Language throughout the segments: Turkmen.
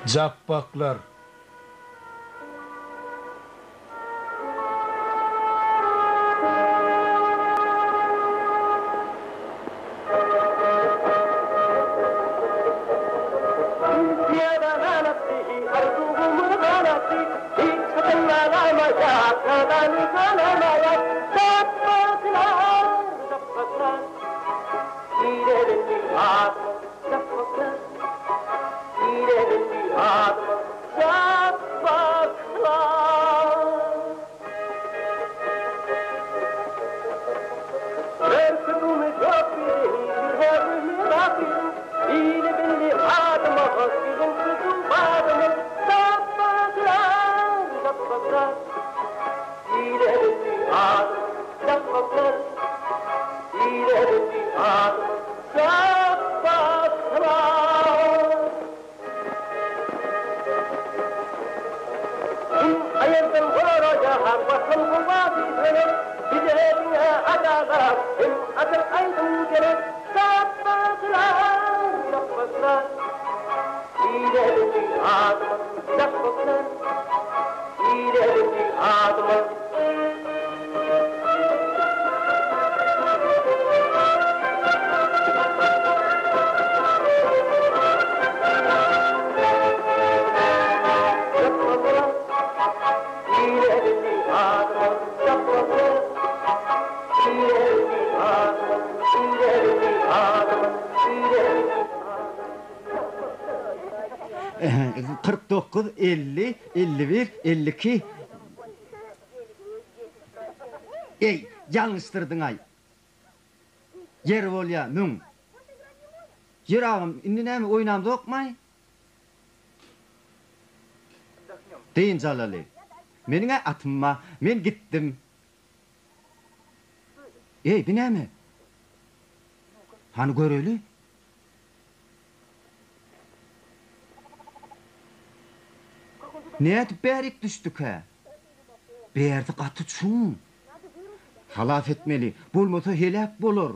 Jappaklar. Kırk dokuz, 50, 51, 52. Ey, yanlıştırdın ay. Yer bol ya, nün. Yer ağım, indi näme oynamda okmay? Deyin Jalali. Meniňe atma, men gittim. Ey, bu näme? Hani göreli? Näet bärik düşdük ha? Bärdi gaty çuň. Halaf etmeli, bolmasa helak bolar.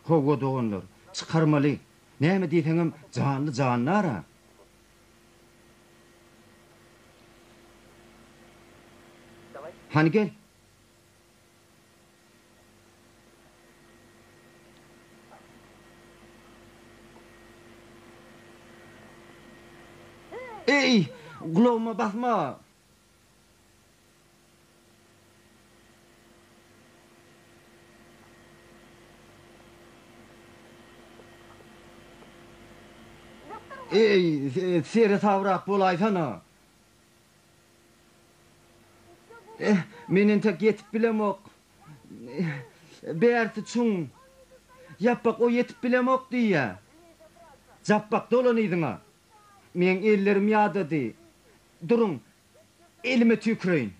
Howa doganlar, çıkarmaly. Näme diýseňem, janly janlara. Hani gel. Ey, kulağıma basma. Ey, seri tavrak bolaysana. Menin tek yetip bilemok. Bärti çuň. Yappak o yetip bilemok diýä. Jappak dolanydyňa. Men ellerim ýadady. Durun. Elime tüküreyin.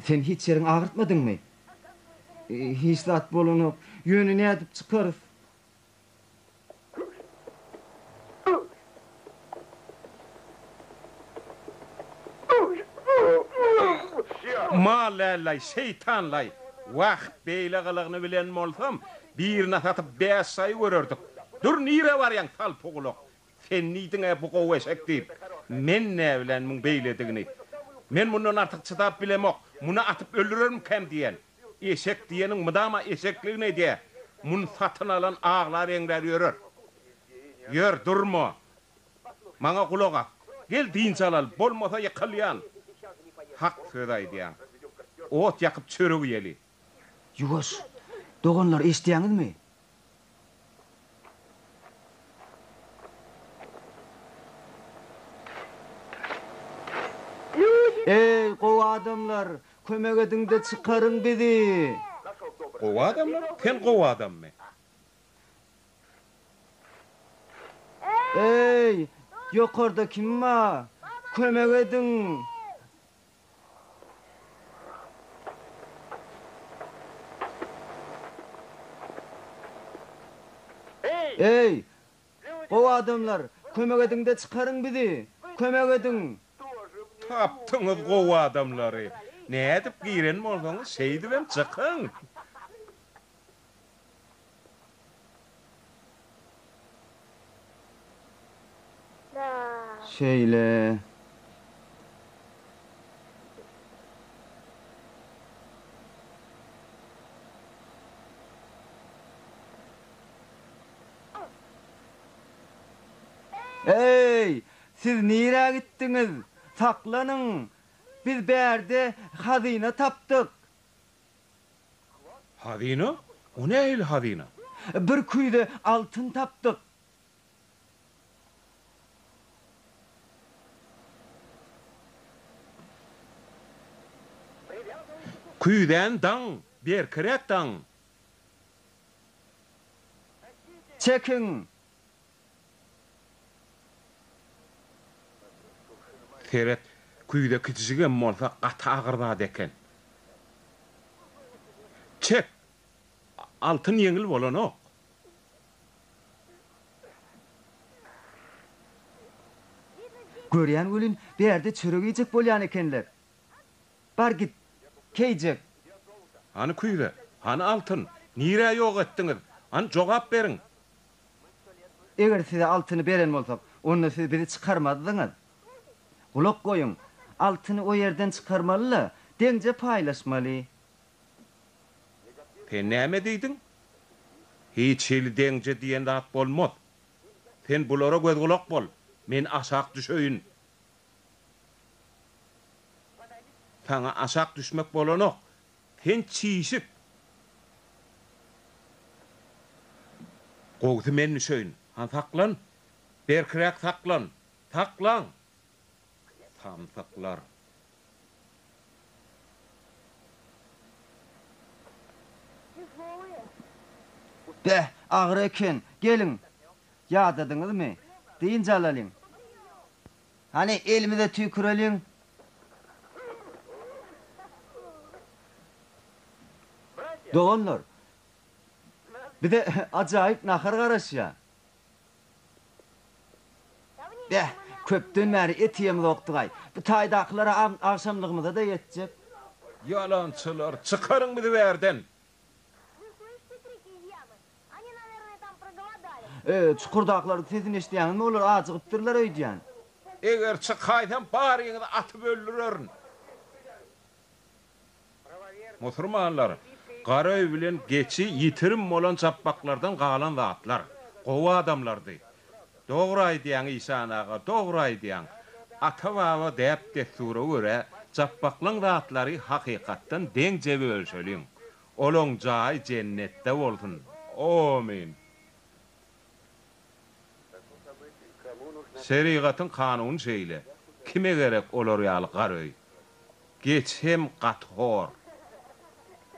Sen hiç yerin ağırtmadın mı? Hislat bolunup, yönünü edip çıkarız. Malallay, şeytanlay. Wagt beýle gylygyny bilen bolsam, birine satyp 5 say görerdik. Dur nire barýan talpuguluk. Sen nidiňe bu gow eşek diýip, men näme bilen muň beýledigini. Men mundan artyk çydap bilemok. Muna atyp öldürerim kem diýen. Eşek diýeniň mydama eşekligine diýe. Mun satyn alan ağlar eňler ýörer. Ýör durma. Maňa kulak ak. Gel diýin çalal, bolmasa ýakylýan. Hak söz aýdýan. Ot yakıp çörek ýeli. Ýuwaş, doganlar eşdiýäňizmi? Ey gowy adamlar, kömek edin-de çıkaryň bizi. Gowy adamlar? Sen gowy adammy? Ey, ýokarda kim var? Kömek edin. Ey, gowy adamlar, kömek edin-de çıkaryň bizi. Kömek edin. Tapdyňyz gowy adamlary. Ne edip giren bolsaňyz şeýdibem çykyň. Şeýle. Ey, siz nire gittiniz? Saklanın. Biz berde hazine taptık. Hazine? O ne el hazine? Bir kuyda altın taptık. Kuyden dan, bir kirek dan. Çekin. Seret, kuyda küçücüğüm molsa qata ağırda deken. Çek, altın yengil bolan o. Görýän welin berde çörek yiyecek bolýan ekenler. Bar git, keyjek. Hani kuyda, hani altın, nire yok ettiniz, hani cogap berin. Eger size altyny beren bolsak, onu siz bizi çıkarmadyňyz. Ulak goýun, altyny o yerden çıkarmaly, deňje paýlaşmaly. Sen näme diýdin? Hiç hili deňje diýen zat bolmaz. Sen bulara göz kulak bol, men aşak düşöýün. Sana aşak düşmek bolanok, sen çiýişip. Gowdy men düşöýün, han saklan, berkirek saklan, saklan. Samsaklar. Beh, ağır eken, gelin. Ýadadyňyzmy? Diýinje alalyň. Hani elimize tüýküreliň. Doganlar. Bir de ajaýyp nahar garaşýa. Beh, köpden bäri et ýemez okdugaý. Bu taýdaklara akşamlygymyza da ýetjek. Yalançılar, çıkarın bizi verden. Çukurdakları sesini eşdiýäňizmi olar ajygypdyrlar öýdýän. Eger çıkaydan bariňyzy atyp öldürürün. Musulmanlar, garaý bilen geçi ýitirim bolan çapbaklardan galan zatlar, gowa adamlardy. Dogry aýdýan İsa aga, dogry aýdýan. Ata-baba däp destura görä, çapbaklaň zatlary hakykatdan deňje bölşeliň. Olaň jaý jennetde bolsun. Amin. Şeriatın kanun şeýle. Kime gerek olar ýaly garaý? Geç hem gathor.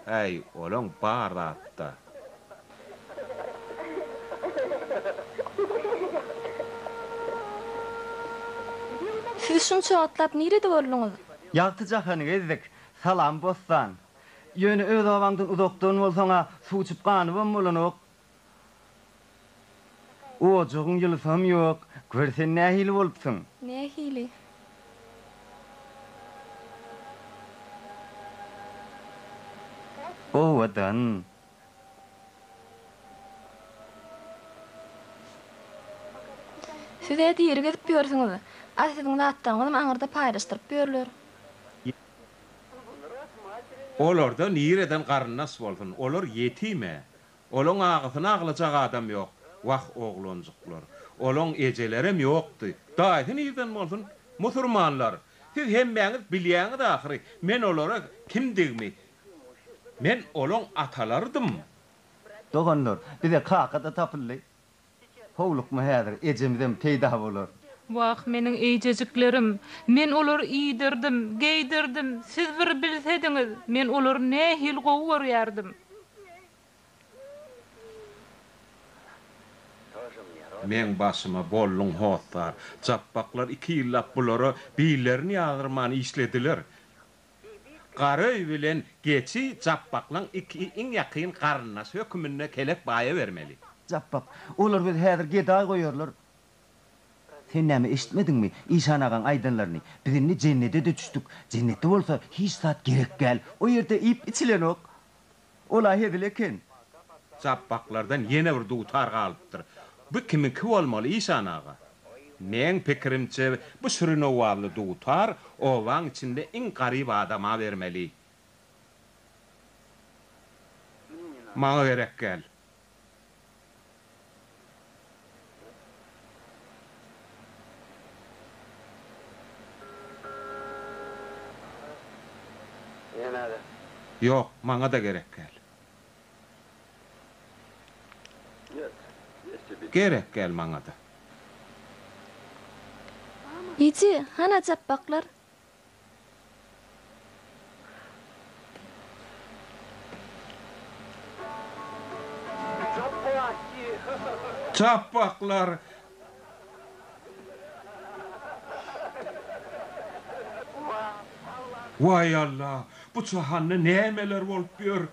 Ey, olaň bar zatda. Siz şunça atlap nirede bolluňyz? Ýagty jahany gezdik. Salam bossan. Ýöne öz awaňdan uzakdan bolsaňa suwçyp ganypam bolanok. Ojugyň ýylsam ýok. Görsen nähili bolupsyň? Nähili? Owadan. Siz edi ýere gezip ýörsiňiz. Asyzyň zatdaňyzy aňyrda paýlaşdyryp ýörler. Olarda nireden garnas bolsun, olar yetime. Olaň agysyny aglajak adam ýok. Wah oglonjuklar. Olaň ejelerem ýokdy. Daýdy nirden bolsun? Musulmanlar. Siz hemmeňiz bilýäňiz ahyry. Men olara kimdigmi? Men olaň atalarydym. Doganlar, bize kakada tapyldy. Howlukmy häzir ejemizem peýda bolar. Wah, meniň eýjejiklerim, men olary iýdirdim, geýdirdim. Siz bir bilsediňiz, men olary nähil gowy görýärdim. Men başyma bollun hotlar, çapbaklar 2 ýyllap bulara biýlerini ýazyrmany işlediler. Garaý bilen geçi çapbaklaň iki iň ýakyn garynasy hökümine kelek baýa bermeli. Jappap, olar biz häzir geda goýarlar. Sen näme eşitmediňmi? İşan agaň aýdanlaryny. Bizini jennete de düşdük. Jennetde bolsa hiç saat gerek gel. O ýerde ip içilenok. Ola hedileken. Çapbaklardan ýene bir dutar galypdyr. Bu kiminki bolmaly İşan aga? Men pikirimçe bu sürüne ovalı dutar, ovan içinde en garip adama vermeli. Mağa gerek gel. Yok, mağa da gerek gel. Gerek gel mağa da. Iji, hana çapaklar. Çapaklar. Vay Allah, bu çahanlı nemeler bolup ýör.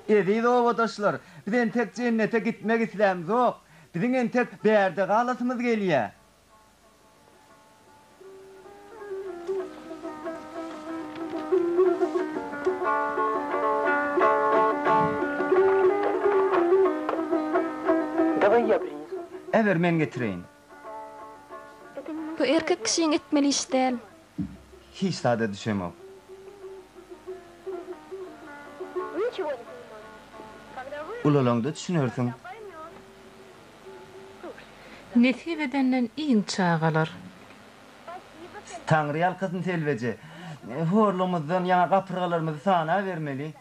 Edi oğadaşlar, bizden tek cennete gitmek islämiz yok. Bizim en tek bärde galasymyz gelýär. Ever men getireyin. Bu erkek kişiň etmeli iş däl. Hiç sade düşemem. Ulalongda düşünürsün. Nesip edenden iň çağalar. Tanrı yalkasın telvece. Horlumuzdan yana kapırgalarımızı sana vermeli.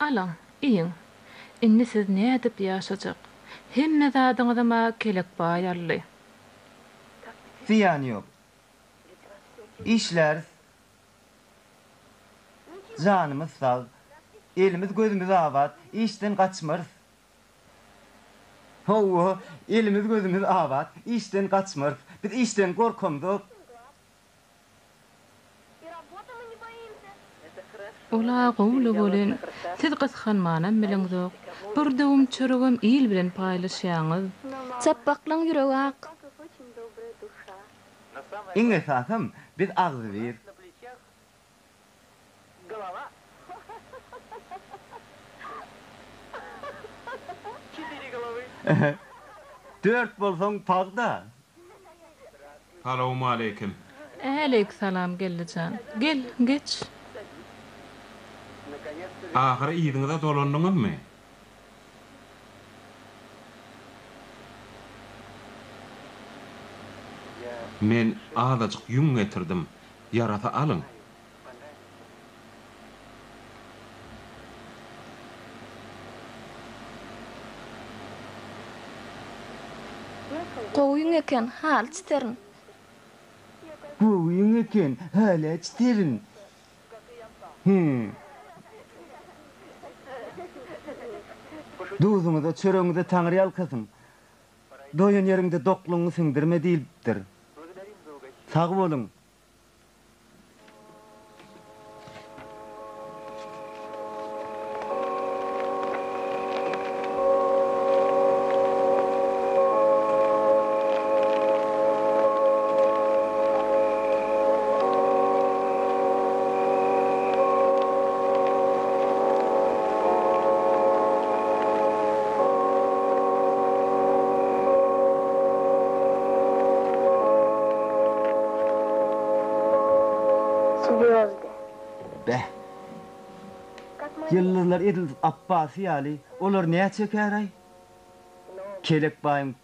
Alan, iň. Inni siz ne edip ýaşajak? Hemme zadyňyza kelek baýarly. Ziyan yok. İşler. Canımız sağ. Elimiz gözümüz avat. İşten kaçmırız. Ho, elimiz gözümüz avat. İşten kaçmırız. Biz işten korkumduk. Ola gowlu bolen, siz gysganmanam bilen zok. Bir dowum çörügüm il bilen paýlaşýaňyz. Çapaklaň ýüregi ak. İň esasym biz agzy bir. Dört bolsaň pagda. Salamu aleyküm. Aleyhisselam geldican. Gel, geç. Ahire ýygyňyza dolandyňyzmy? Men azajyk ýün getirdim. Yarata alın. Gowyň eken, hal çiterin. Gowyň eken, hala çiterin. Duzuňyza, çöreňize Taňry ýalkasyn. Doýan ýerinde dokluňy siňdirme diýipdir. Sag boluň. Beh. Yıllarlar edil Abbasi Ali, olar näçe çeker ay? Kelek baýym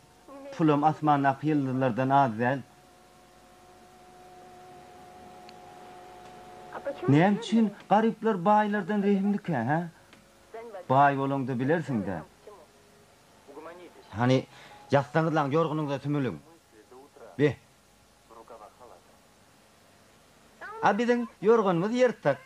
pulum asmanyň yıllarlardan azel. Näme üçin garyplar baýlardan rehimlik ha? Baý bolňdy bilersiň de. Hani ýatsaňyzlaň ýorgunuňda tümülüň. Beh. Abidiň ýorgunymyz ýertek.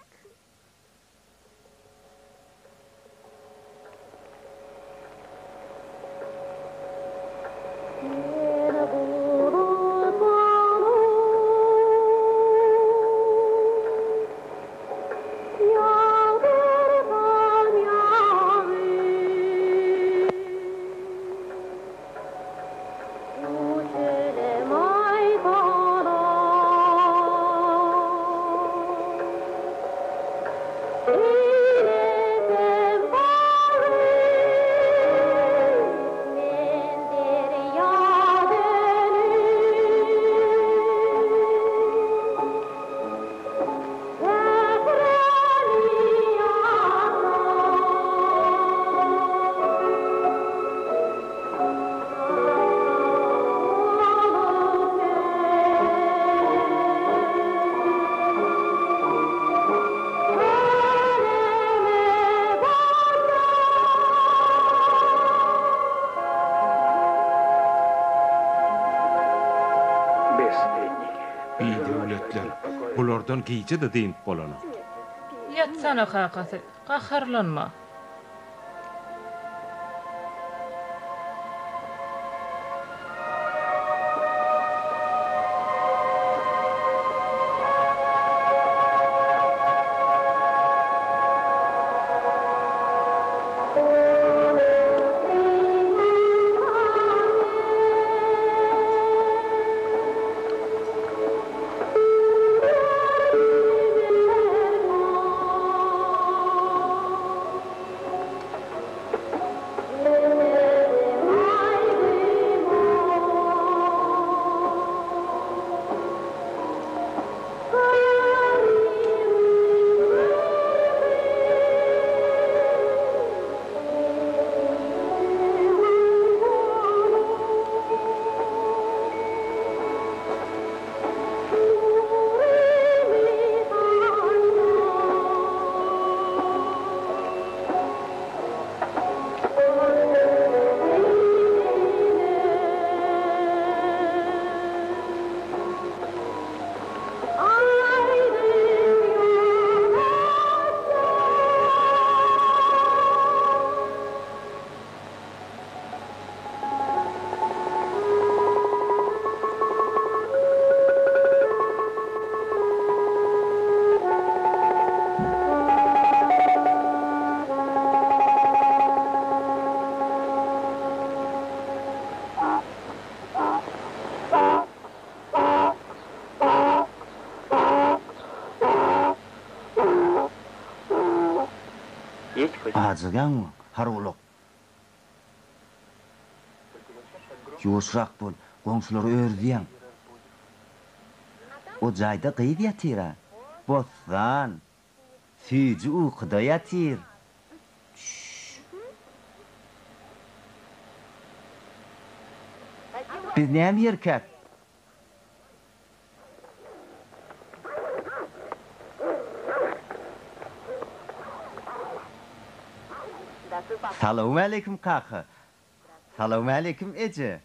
Ondan giyce de deyip bolana. Yatsana kakasy, qaharlanma. Azıgan haruluk. Yoşrak bol, goňşulary ördüýän. O jaýda gyýdy ýatyr. Bossan. Süýji uykuda ýatyr. Biz näme ýerkäk? Salamu aleykum kaka. Salamu aleykum Ece.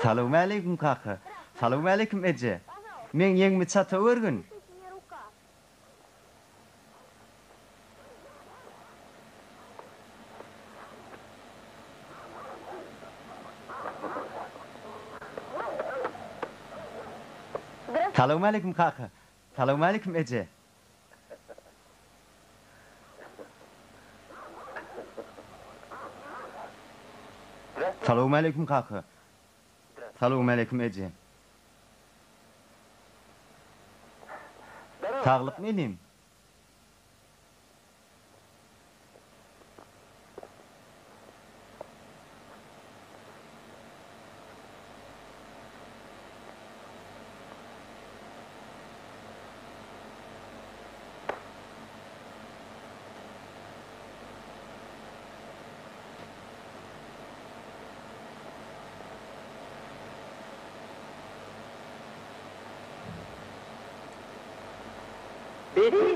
Salamu aleykum kaka. Salamu aleykum Ece. Men yeňmi çata örgün. Salamu aleykum kaka. Salamu aleykum Ece. Salamu aleykum kaka. Salamu aleykum Ece. Sağlık menim.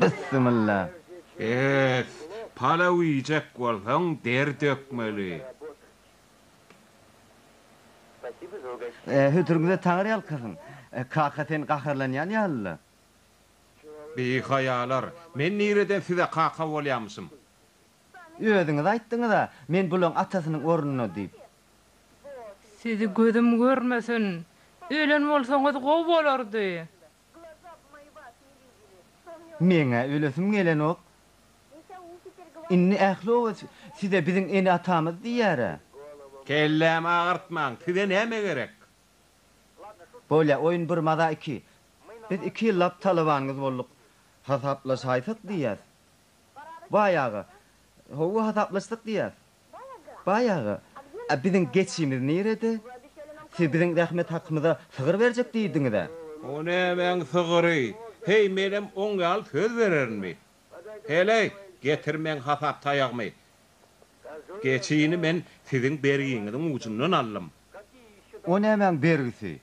Bismillah. Pala uyacak bolsaň der dökmeli. Hütürüňize taňry ýalkasyň. Kakaten gaharlanýan ýaly. Bir hayalar. Men nireden size kaka bolýamsym? Özüňiz aýtdyňyz, men bulan atasynyň ornuny diýip. Sizi gözüm görmesin. Ölen bolsaňyz gowy bolardy. Meňe ölesim gelen ok. Inni ähli size biziň eni atamyz diýär. Kellem ağırtmaň, size näme gerek? Bolýa oyun bir maza 2. Biz 2 ýyllap talabanyňyz bolduk. Hasaplaşaýdyk diýär. Bayağı. Howa hasaplaşdyk diýär. Bayağı. Biziň geçişimiz nerede? Siz biziň rahmet hakkymyza sygyr berjek diýdiňiz. O nämeň sygyry? Hey menem oňal söz berermi? Hele getirmeň hasap taýagmy. Geçiýini men siziň bergiňiziň ucundan aldym. O nämeň bergisi?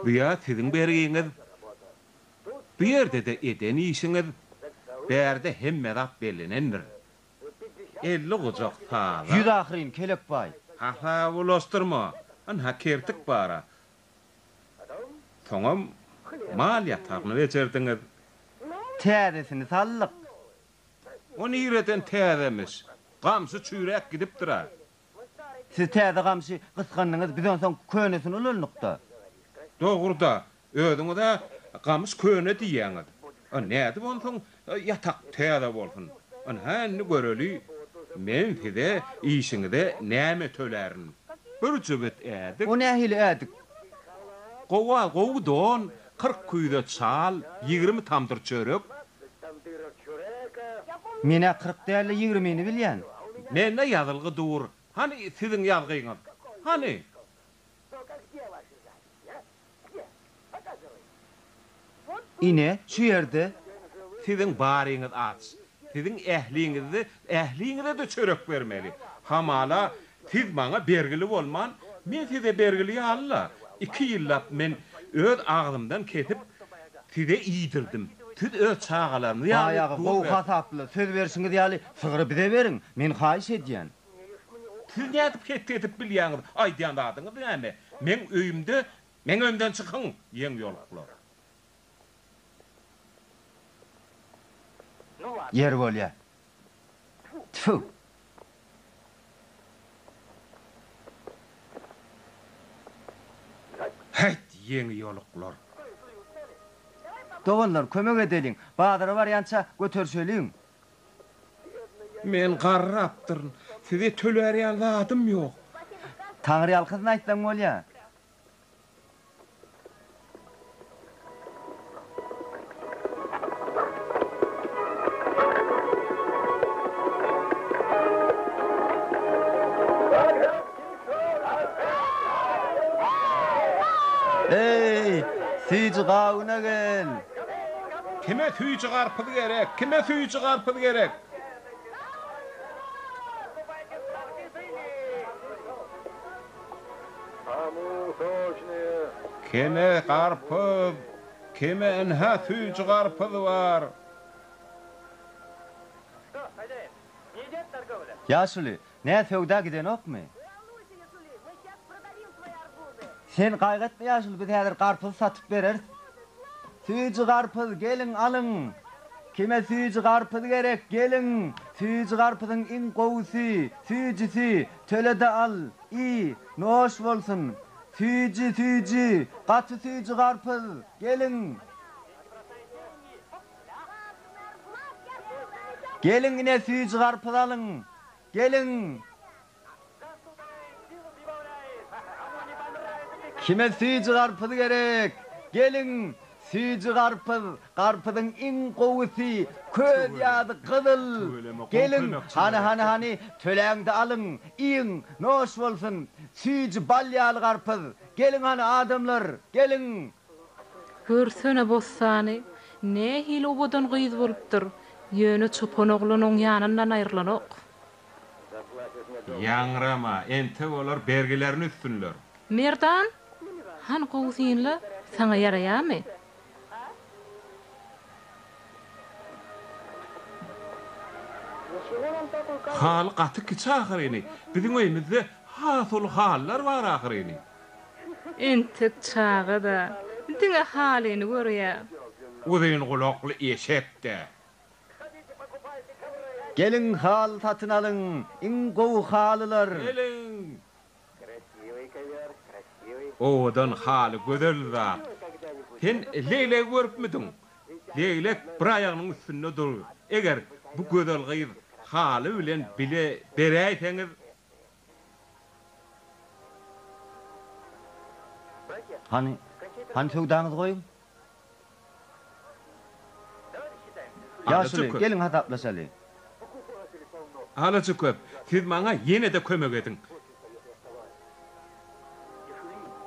Bu ýa siziň bergiňiz. Bu ýerde de eden işiňiz Berde hemme zat bellenendir. 50 gocak taza. Yüz ahirin kelek bay. Haha ulaştırma. Anha kertik bara. Toňam mal ýatagny beçerdiňiz. Täzesini sallyk. Onu ýerden täzemiş. Gamsy çüýrek gidip durar. Siz täze gamşy gysganlyňyz bizden soň könesini ulunlukda. Dogurda ödüňe de gamys köne diýäňiz. O näde bolsun ýatak täze bolsun. An hänni göreli. Men size işiňizde näme tölerin. Bir jübet ädik. O nähili ädik. Gowa don 40 küýde çal, 20 tamdyr çörek. Mene 40 däli 20-ni bilýän. Mende ýazylgy dur. Hani siziň ýazgyňyz? Hani? Ine şu ýerde Siziň baryňyz aç. Siziň ähliňize de çörek bermeli. Hamala siz maňa bergili bolman, men size bergili ýalla. 2 ýyllap men öz agdymdan ketip size iýdirdim. Siz öz çağalarymyzy bayağı gow hasaply söz bersiňiz ýaly sygyry bize berin. Men haýyş edýän. Siz nädip ketip bilýäňiz? Aýdýan adyňyz näme? Men öýümden çykyň, ýeň ýoluklar. Yer bolýar. Tfu. Hayt, ýeň ýoluklar. Doganlar kömek edeliň. Badara barýança göterseliň. Men garrapdyryn. Size tölerýän zatym ýok. Taňry ýalkyzyny aýtsaň bolýar. Hey, siz gawuna gel. Kime tüýçi garpydy gerek? Kime tüýçi garpydy gerek? Kime garpyd? Kime enha tüýçi garpydy bar? Ýaşuly, näme söwda giden okmy? Sen gaýgatma ýaşuly, biz häzir garpyz satyp berer. Tüýçi garpyz gelin alyň. Kime tüýçi garpyz gerek gelin. Tüýçi garpyzyň iň gowusy, tüýçisi tölede al. Noş bolsun. Tüýçi, gaty tüýçi garpyz gelin. Gelin ine tüýçi garpyz alyň. Gelin. Kime tüýçi garpyz gerek? Gelin. Tüýçi garpyz, garpyzyň iň gowusy, köz ýady gyzyl. Gelin, hani töläňdi alyň, iň noş bolsun. Tüýçi balýaly garpyz. Gelin hani adamlar, gelin. Görsene bossany, ne hil obadan gyz bolupdyr. Ýöne çopan oglunyň ýanyndan aýrylanok. Ýaňrama, ente bolar bergilerini üstünler. Merdan, han gowsynly saňa ýaraýarmy? Hal gaty kiçi ahyryny. Biziň öýümizde hasul hallar bar ahyryny. Entek çağa da, diňe halyny görýär. Uzyn gulakly eşekde. Gelin hal satyn alyň, iň gowy halylar. Gelin. Odan haly gözel zat. Sen leylek görüpmidiň? Leylek bir aýagynyň üstünde dur. Eger bu gözel gyz haly bilen bile beräýseňiz Hani söwdaňyzy goýun. Ýaşuly, gelin hataplaşaly. Alaçy köp. Siz maňa ýene de kömek ediň.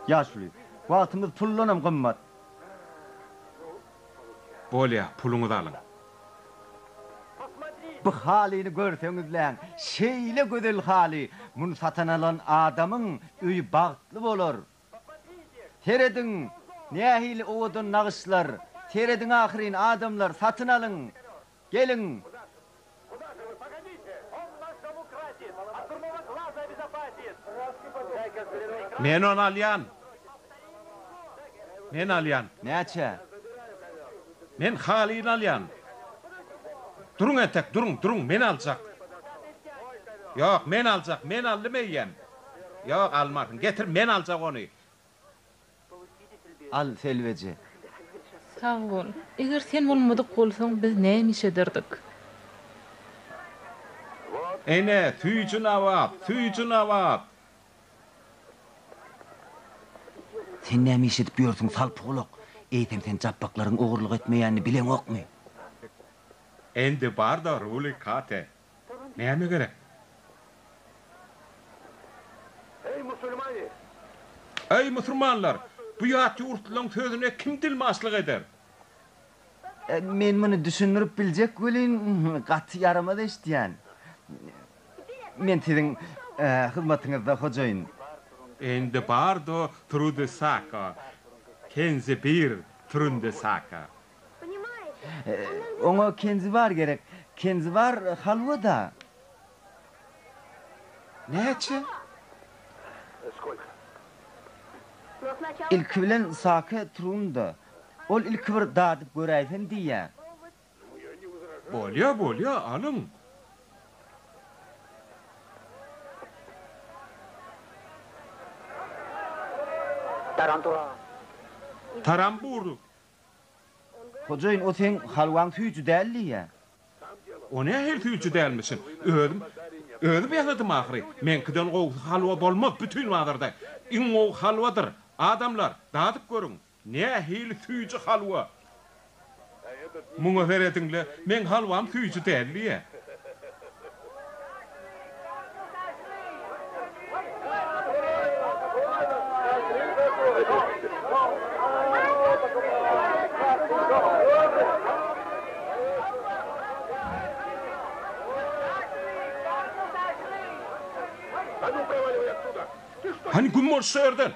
Ýaşuly, wagtymyz pullanam gymmat. Bolýa, puluňyzy alyň. Bu halyny görseňizler, şeýle gözel haly, muny satan alan adamyň öýü bagtly bolar. Teredin, nähili owadan nagyşlar, teredin ahiryn adamlar satyn alyň. Gelin. Men onu alyan. Men alyan. Näçe? Men halini alyan. Durun etek, durun, men alacak. Yok, men alacak, men almayayım. Yok, almadın, getir, men alacak onu. Al Selveci. Sağ ol. Eger sen bolmadyk bolsaň biz näme iş ederdik? Ene, tüycün avat. Sen näme iş edip ýörsiň salpygulak? Eýtem sen jappaklaryň ogurluk etmeýänini bilen okmy? Endi bar da ruli kate. Näme gerek? Ey musulmanlar, bu ýat ýurtlaryň sözüne kim dilmaslyk eder? Men muny düşünürip biljek welin gaty yaramada işdiýän. Men siziň hyzmatyňyzda hojaýyn. Endi bar da trudy saka. Kenzi bir trundy saka. Oňa kenzi var gerek. Kenzi var halwada. Näçe? İlki bilen saka turunda. Ol ilki bir dadyp göräýsin diýä. Bolya, alın. Taramburu. Hojaýyn o sen halwaň tüýjü däldi ýa. O ne her tüyçü delmisin? Ödüm ýaladym ahry. Men kiden gow halwa bolmaz bütün wagtda. Iň o halwadyr. Adamlar, dadyp görün. Ne hil tüyçü halwa? Muňa beretiňle men halwam tüyçü däldi ýa. Hani gummor şerden?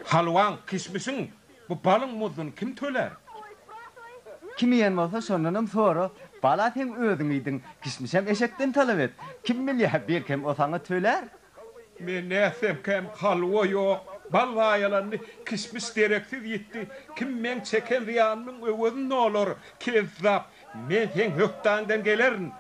Halwan, kişmisin, bu balın muzun kim töler? Kim ýen bolsa şondanam sonra bala sen özüň idin. Kişmişem eşekden talap et. Kim bilýär berkem o saňa töler? Men näsem kem halwa ýok. Bal vayalanny kişmiş dereksiz ýetdi. Kim men çeken riýanyň öwüni nolar? Kezzap. Men sen hökdandan gelerin.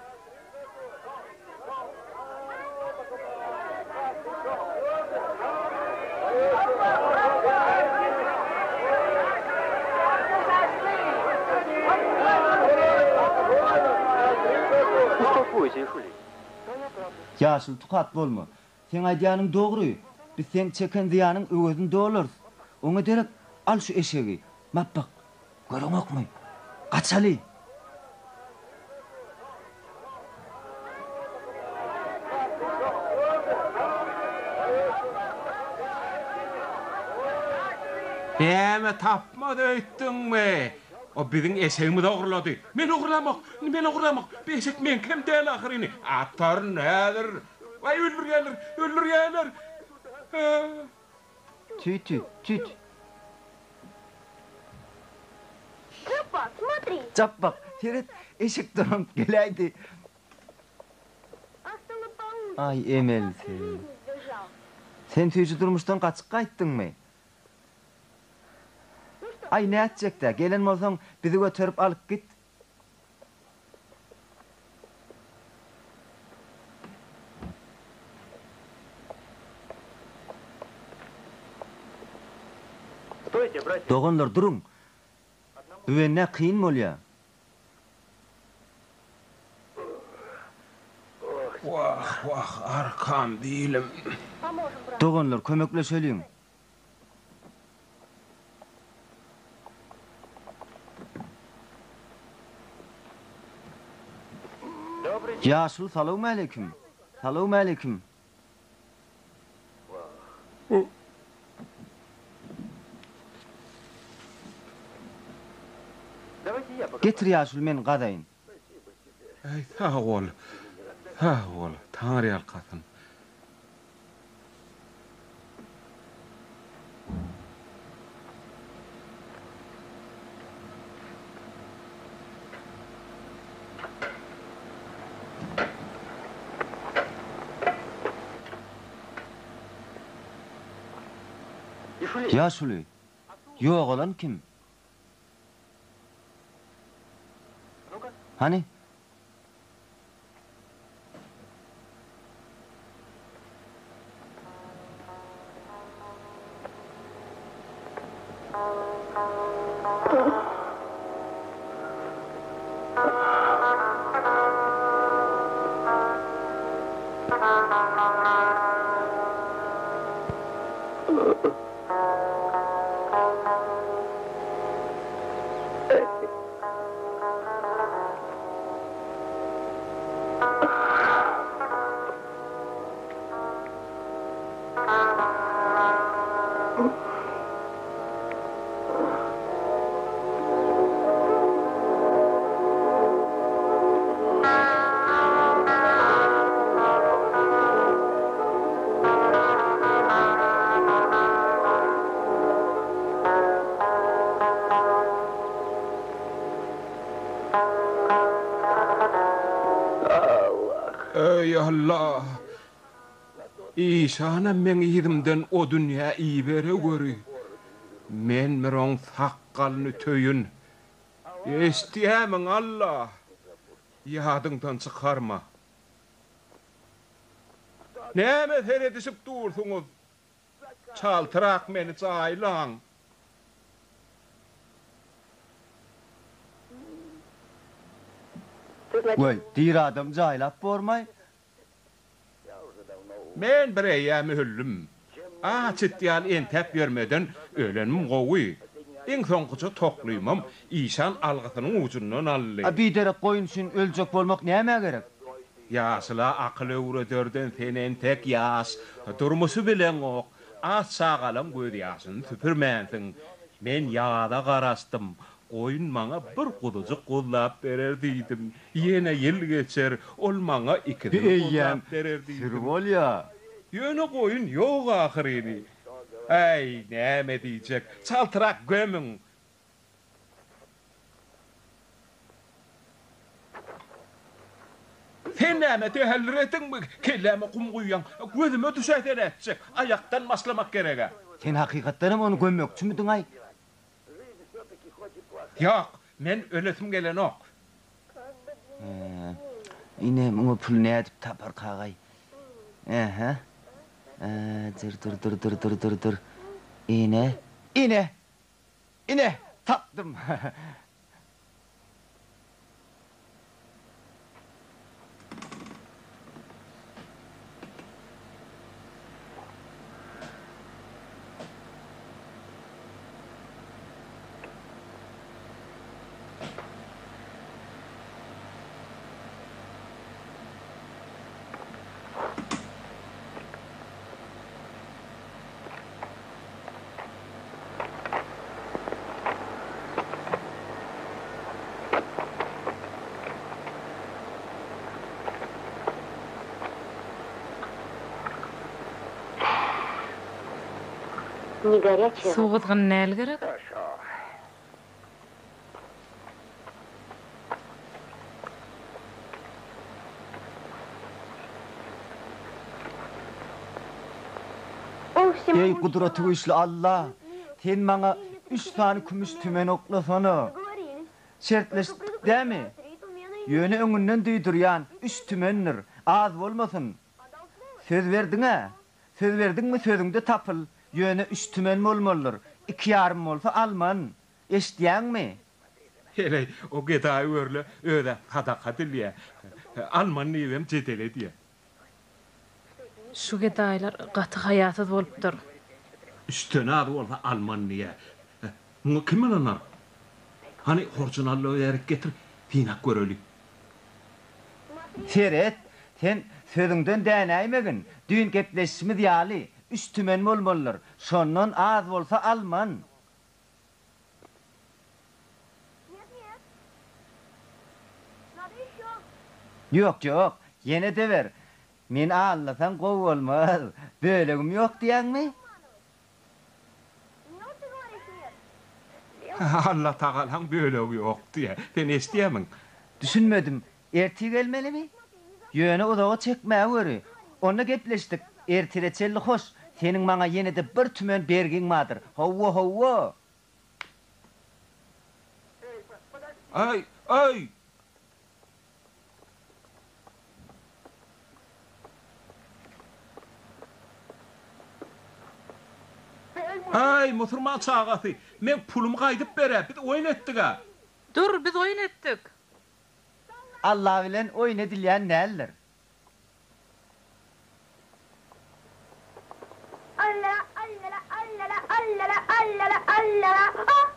Ýaşyl tukat bolma. Sen aýdýanyň dogry. Biz sen çeken ziýanyň öwüni dolarys. Oňa derek al şu eşegi. Mappak. Görüň okmy? Gaçaly. Näme tapmady öýtdiňmi? O biziň eşegimi dogrulady. Men ogurlamak. Beşek men kim däl ahyryny? Atar nädir? Vay öldürýärler. Tüt. Крапа, смотри! Çapbak. Seret eşek durup geläýdi. Ay Emel sen. Сбежал. Sen tüýjü durmuşdan gaçyp gaýtdyňmy? Ay näçekde gelen bolsaň bizi götürüp alyp git. Dogonlar durun. Üwenne kıyın bolýar. Wah, arkam diýilim. Поможем, брат. Dogonlar kömekleşeliň. Ýaşyl salam aleyküm. Salam aleyküm. Getir ýaşul men gadaýyn. Ey sağ ol. Sağ ol. Taňry ýalkasyn. Ýaşuly. Ýok olan kim? Hani? Ey Allah! İşana men ýüzümden o dünýä iýbere göri. Men miroň sakkalyny töýün. Eşdiýämiň Allah. Ýadyňdan çykarma. Näme seredişip dursuňuz? Çaltyrak meni çaýlaň. Goý, dir adam jaýlap bormay. Men bir eýäm öldüm. Çetýän entep bermeden ölenim gowy. Iň soňkuça toklaýmam, işan algysynyň ujundan aldy. Bir derek goýun üçin öljek bolmak näme gerek? Ýaşla akyl öwredörden senen tek ýaş, durmuşy bilen ok, az sagalam göz ýaşyny süpürmänsiň. Men ýada garaşdym. Oyun maňa bir gudujuk gullap berer diýdim. Ýene ýyl geçer, ol maňa ikide gullap berer diýdim. Sirgol ýa. Ýöne goýun ýok ahyryny. Ey, näme diýjek? Çaltyrak gömüň. Sen näme tehellür etdiňmi? Kelleme kum guýýan, gözüme düşäter etjek. Aýakdan maslamak gerek. Sen hakykatdan onu gömmekçimidiň ay? Ýok, men ölesim gelen ok. Ine muňa pul nädip tapar kagay. Aha. Dur. Ine, tapdım. Не горячая. Soğudğan näl gerek? Ey kudreti güçlü Allah, sen maňa 3 tane kümüş tümen oklasana. Şertleşdik değil mi? Ýöne öňünden duýdurýan 3 tümendir, az bolmasyn. Söz berdiňe? Söz berdiňmi sözüňde tapyl. Ýöne 3 tümen bolmalydyr. 2,5 bolsa alman. Eşdiýäňmi? Hele o geda örle öde hadaka dilýär. Alman niýem jetele diýär. Şu gedaýlar gaty hayatsız bolupdyr. Üstüne adı olsa Almanya. Bunu kim anlar? Hani orijinallığı yerek getir, finak görölü. Seret, sen sözüňden dänäýmegin. Düýün gepleşişimiz ýaly. 3 tümen bolmalydyr. Şondan az bolsa alman. Yok yok, yine de ver. Men anlasam gowy bolmaz. Bölegim yok diýen mi? Allah Tağalan bölegi yok diye. Ben isteyemem. Düşünmedim. Erti gelmeli mi? Yöne uzağa çekmeye göre. Onu gepleştik. Ertireçelli hoş. Senin bana yine de bir tümen bergin madır. Hova hova. Ay, ay! Ay, muhterem çağatı. Men pulumu qaydyp berä, biz oyun etdik ha. Dur, biz oyun etdik. Allah bilen oyun edilýän näller? Allah, Allah, Allah, Allah, Allah, Allah, Allah.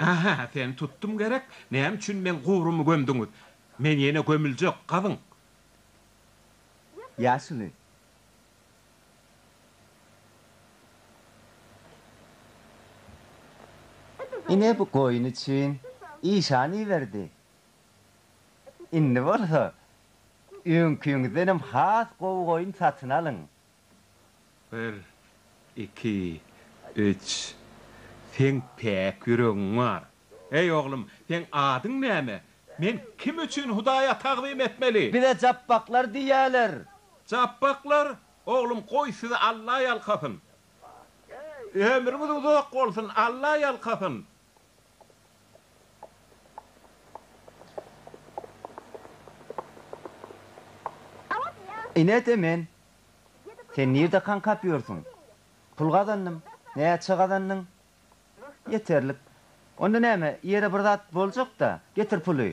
Aha, sen tuttum gerek. Näme üçin men gowrumy gömdüňiz? Men ýene gömüljek, gazyň. Ýaşuly. Ine bu koyun için işani verdi. İnni bolsa, ünküňizdenem has gowy koyun satyn alın. 1, 2, 3. Sen pek ýüregiň var. Ey oglum, sen adyň näme? Men kim üçin Hudaýa taqdim etmeli? Bir de cappaklar diýerler. Çapaklar, oğlum koy sizi Allah yalkasın. Ömrümüz uzak olsun, Allah yalkasın. İne demen. Sen nerede kan kapıyorsun? Pul kazandın. Neye çıkazandın? Yeterlik. Onda näme? Yere bir zat boljak da, getir pulu.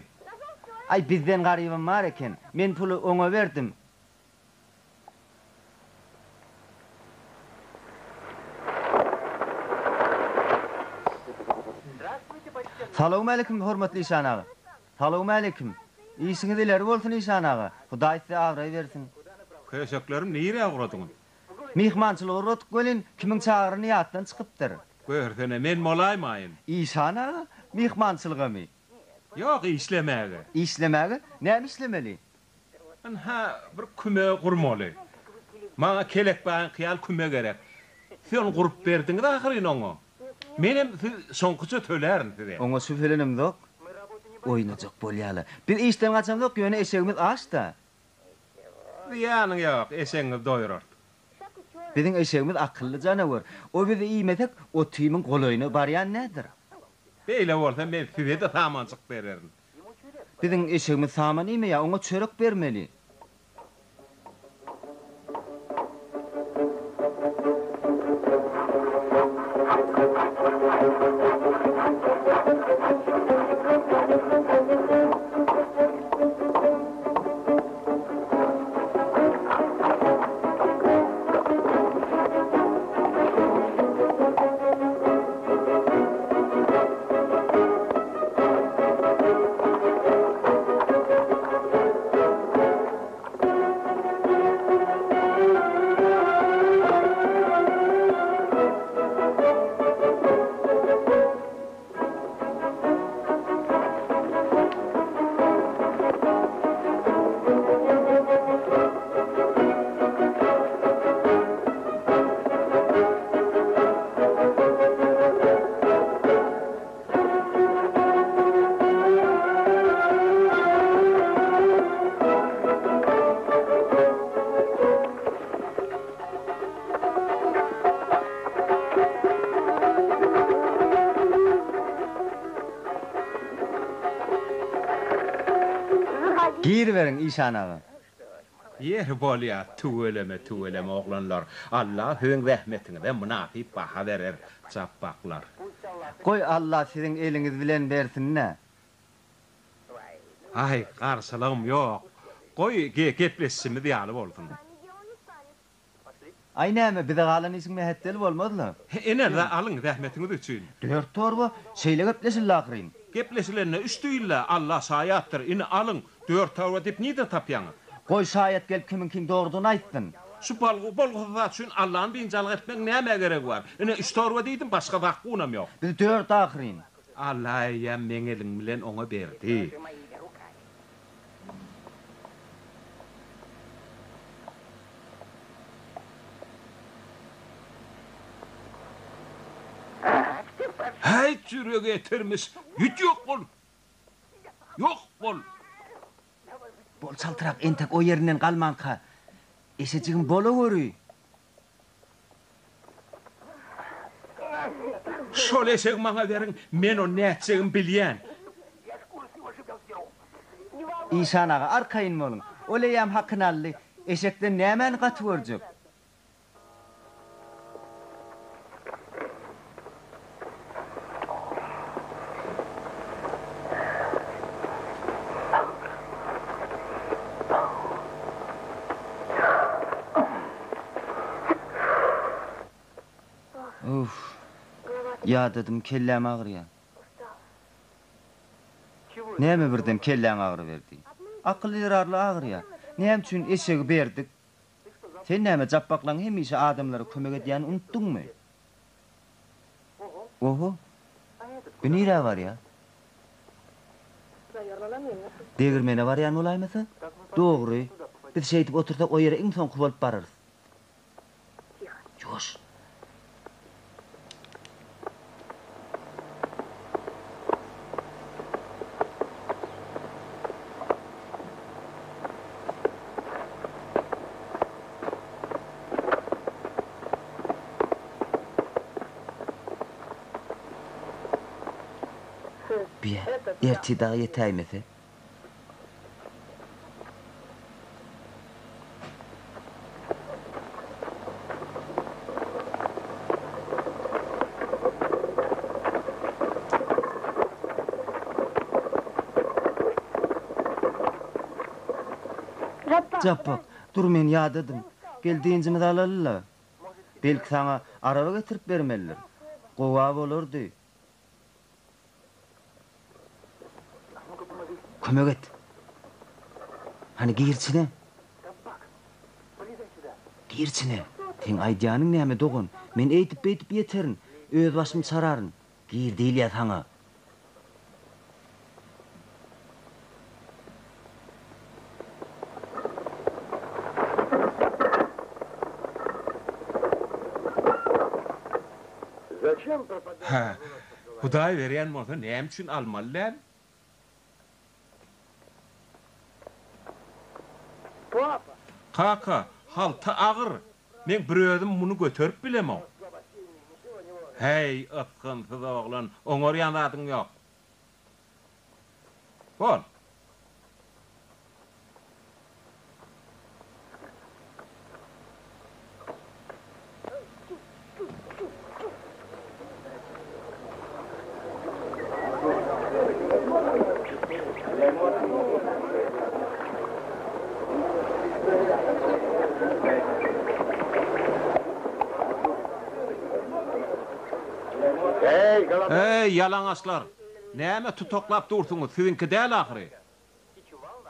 Ay bizden garibim var eken, men pulu oňa berdim. Salamu aleykum hormatly İşan ağa. Salamu aleykum. İşiniz ileri bolsun İşan ağa. Hudaý size awray bersin. Köşeklerim nire uğradyň? Mihmançylyk urut gelin kimin çağırny ýatdan çykypdyr. Görsene men molaýmaýyn. İşan ağa mihmançylygamy. Yok işlemäge. İşlemäge näme işlemeli? Ha bir küme gurmaly. Maňa kelek baýan kyal küme gerek. Sen gurup berdiň da ahyryn oňa. Menem soňkuça tölerin size. Oňa süpelenim dok. Oýnajak bolýaly. Bir işden gaçam dok ýöne eşegimiz aşda. Ýanyň ýok, eşeňiz doýurar. Bizim eşegimiz akıllı canavar. O bizi iýmesek o tüýmüň golaýyny barýan nädir? Beýle bolsa men size de samançyk bererim. Bizim eşegimiz saman iýme ýa oňa çörek bermeli. Gir verin İşan ağa. Yer bolýar, tüweleme oglanlar. Allah höň rahmetine münasip baha berer, çapaklar. Koy Allah sizin eliniz bilen bersin ne? Ay, garşylygym ýok. Goý gepleşsimiz ýaly bolsun. Ay näme bize galan ismi mehettel bolmadylar. Ene de alın rahmetiniz üçün. 4 torba şeýle gepleşildi ahyryn. Geplesilerine üstüyle Allah sayattır. Ini alın 4 tavra dip nide tapyan. Goý şaýat gelip kimin doğrudan aýtdyn. Şu bolğuzat üçün Allah'ın bincalyk etmek näme gerek var? Ini 3 tavra diýdim başga wagtynam ýok. Biz 4 ahyryn. Allah ya meňelin bilen oňa berdi. Hey çürüge getirmiş. Hiç yok bol. Yok bol. Bol çaltırak entek o yerinden kalmanka. Eşeciğim bolu görüy. Şol eşek maňa berin, men o näçegim bilýän. İşan ağa arkayın bolun. Oleyam hakynally. Eşekden nämen gaty görjek? Uf. Ya dedim kellem ağrıya. Näme birden kellem ağrı verdi? Akıl yararlı ağrıya. Näme üçin eşegi berdik? Sen näme jappaklaň hemişe adamlara kömek edýän unutdunmy? Oho. Bu nire var ya? Degirmene var ya olaýmasy? Dogry. Biz şeýdip otursak o ýere iň soň kuwalyp bararys. Ýoş. Biye, erti dağı yetäýmese. Jappak, dur men ýadadım. Geldiğinizimi de alalylar. Belki sana araba getirip bermeliler. Gowa bolardy. Kömek et. Hani girçine? Girçine. Sen aýdýanyň näme dogun? Men eýtip ýeterin. Öz başym sararyn. Gir diýilýär sana. Ha. Hudaý berýän bolsa näme üçin almalylar? Kaka, halta ağır. Men bir özüm bunu götürüp bilemem. Hey, ıtkınsız oğlan, oňar ýanadyň ýok. Bol. Hey, yalaňaçlar. Näme tutoklap dursuňuz? Sizinki däl ahyry.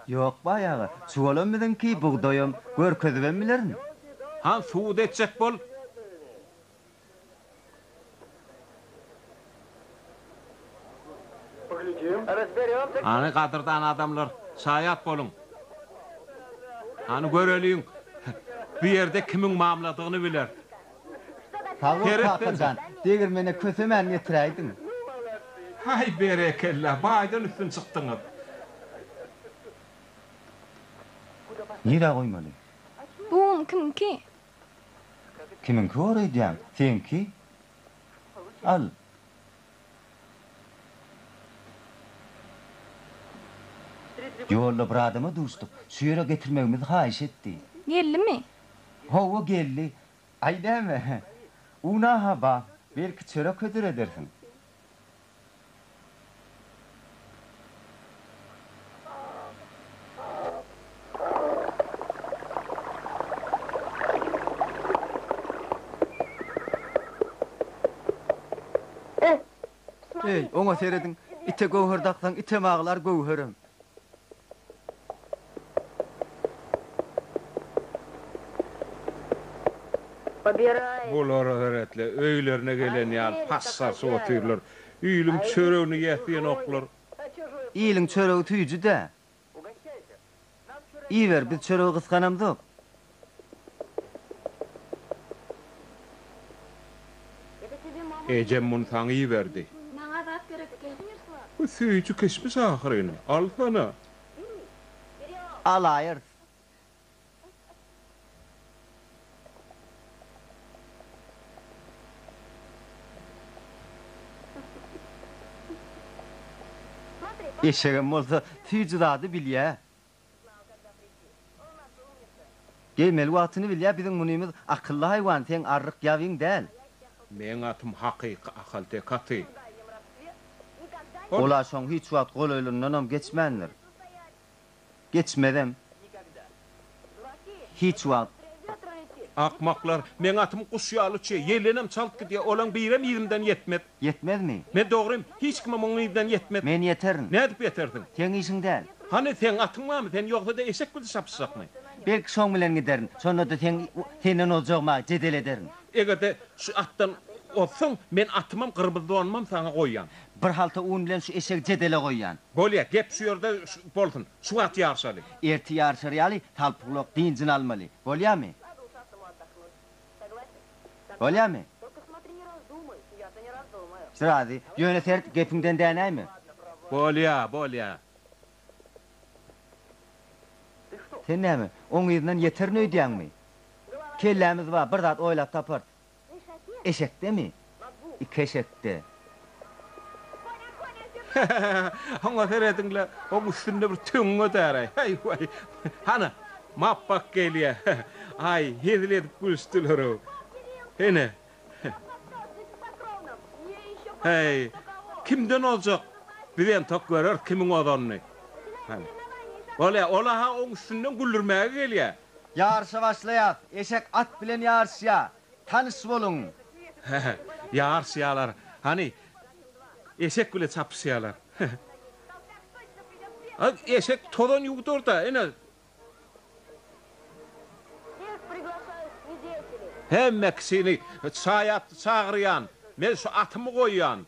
Yok bayağı. Suwalanmydyn ki buğdayım görkezibem bilerin. Han suud etjek bol. Ani gadyrdan adamlar, saýat bolun. Ani göreliň. Bu ýerde kimiň mamladygyny biler. Tawur kakacan, degirmene kösemen getiräýdiň. Hay berekella, baýdan üstün çykdyňyz. Nire goýmaly? Bu kimki? Kimin köreýdýän? Senki? Al. Ýolda bir adama duşduk. Şu ýere getirmegimizi haýyş etdi. Gellimi? Howa geldi. Aýdame. Una haba, belki çörek ödür edersin. Ey, ona seyredin. İte gowherdaksan ite mağlar gowherem. Bular öğretle öylerine gelen ýaly passar soğutyrlar. Üýlüň çöregini ýetýän oklar. İyiliň çöregi tüýjü de. İyiver, biz çöregi kıskanamdyk. Ejem mun taňy ýiberdi. Maňa zat gerekdi. Bu süýçü kesmiş ahyryny. Al sana. Al ayır. Eşeğim olsa tüycü dadı bilye. Geymel watını bilye, bizim munimiz akıllı hayvan, sen arryk ýawyň del. Men atym hakyky akalte katy. Ola şoň hiç wagt gol öýlünden geçmendir. Geçmedem. Hiç wagt. Akmaklar, men atym kuşyalyçy, ýelenem çalyp gidýär, olaň birem ýerimden ýetmedi. Yetmezmi? Men dogrym, hiç kime muň ýerimden ýetmedi. Men yeterin. Ne dip ýeterdiň? Sen işiň del. Hani sen atyňmamy, sen ýoksa da eşek bildi sapsakmy? Belki şoň bilen giderin. Sonra da senden oljagma jedel ederin. Egerde şu atdan olsaň, men atymam gırbızlanmam sana goýýan. Bir halta un bilen şu eşek jedele goýýan. Bolýa, gep şu ýerde bolsun. Şu at ýarşaly. Erti ýarşar ýaly, talpyklok diňjin almaly. Bolýarmy? Bolýarmy? Sırady, ýöne sert gepiňden dänäými? Bolýa. Sen näme? Oň ýerden ýeter öýdýäňmi? Kellämiz bar, bir zat oýlap tapar. Eşekdemi? İki eşekde. Haňa serediňler, o üstünde bir töňe däre. Hay vay. Hana, mappak gelýär. Ay, hediledip gülstüler o. Hene. Hey, kimden olacak? Bilen tok görer kimin odanny. Hani. Ola ha oň üstünden güldürmäge gelýär. Ýarşa başlaýar. Eşek at bilen ýarşýar. Tanış bolun. Ýarşýarlar. Hani eşek bile çapşýarlar. Eşek todan ýugdur da, ene. Hemme kisini çağıryan, men şu atımı koyyan.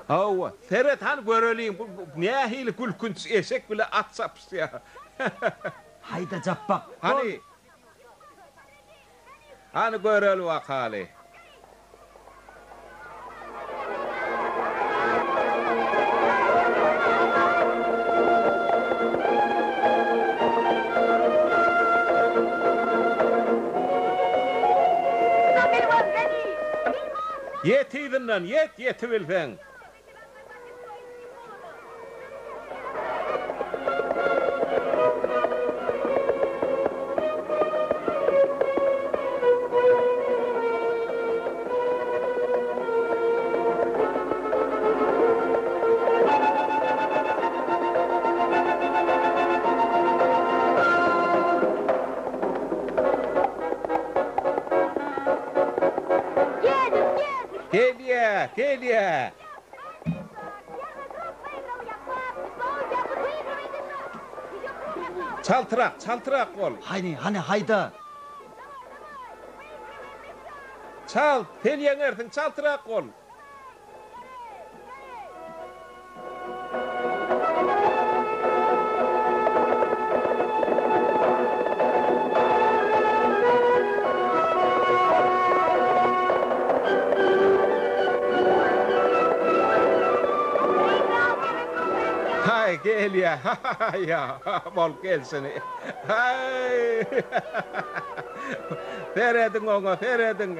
Awa, seret han göreliň, ne hili gülkünç eşek bile at çapşýar. Hayda jappaq. Hani göreli wakaly. Yetidinden, yeti bilsen. Gelye. Çaltırak ol. Hani hayda. Çal, pelyen ertin, çaltırak ol. Gel ya, ya, bol gelsin. Hay. Feredin ona, feredin.